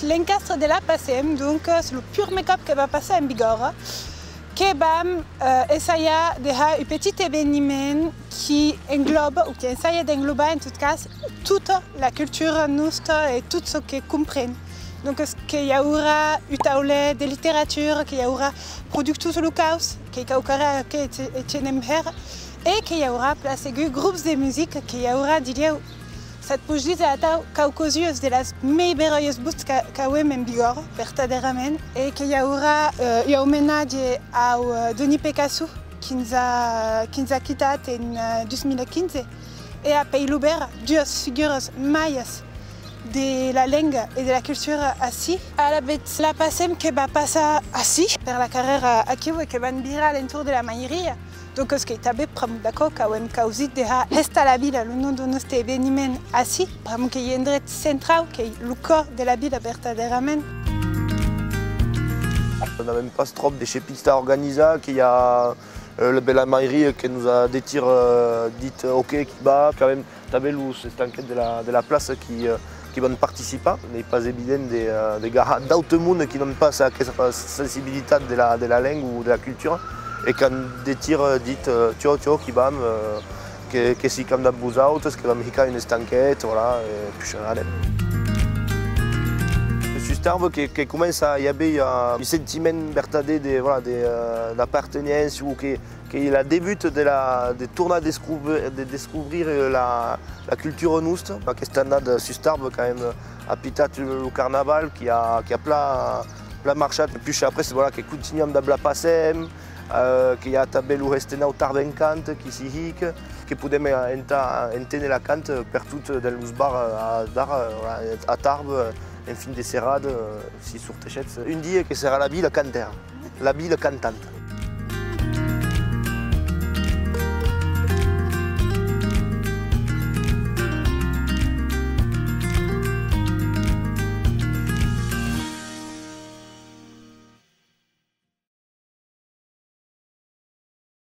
l'encastre de la passem, donc c'est le pur make-up qui va passer en Bigorre, qui va essayer de faire un petit événement qui englobe, ou qui essaye d'englober en tout cas, toute la culture nostra et tout ce qu'elle comprend. Donc qu'il y aura une table de littérature, qu'il y aura Productus Lucaus, qu'il y aura Etienne Mher, et qu'il y aura place aiguë groupes de musique, qu'il y aura d'ilieu cette pujite à la caucasius de las meilleures bustes qu'avem en Bigorre, verdaderament, et qu'il y aura un hommage à Denis Picasso qui nous a quitté en 2015, et à Pays Loubert, deux figures mayas de la langue et de la culture assis. À la passem qui va passer assis vers la carrière à Kiev et qui va virer à l'entour de la maillerie. Donc, ce qui est très d'accord, c'est que reste à la ville le nom de notre événement assis, pour qu'il y ait un endroit central qui est le corps de la ville verdaderament. On n'a même pas trop de chez Pista Organisa, qu'il y a la mairie qui nous a des tirs dites OK qui bat, quand même tabelou, c'est enquête de la place qui vont participer, mais pas évident des gars d'automoun qui n'ont pas cette sensibilité de la langue ou de la culture. Et quand des tirs dites tio qui bam, que si comme d'abusauts, que va me hicar une estanquette, voilà, et puis allez. Je suis starve qui commence à y avoir un sentiment d'appartenance ou qui la débute de tourner de découvrir la culture nostra. Cette année sur Starve quand même à Pitat le carnaval qui a plein marché. Et puis après c'est voilà qui continue à la passem. Qu'il y a tabel ou restena au tarvencant qui s'y hic, qui podem entendre la cante per tout dans les bars à Tarbes, en fin de serrade, si sur Techets. Une dit que sera la ville cantante.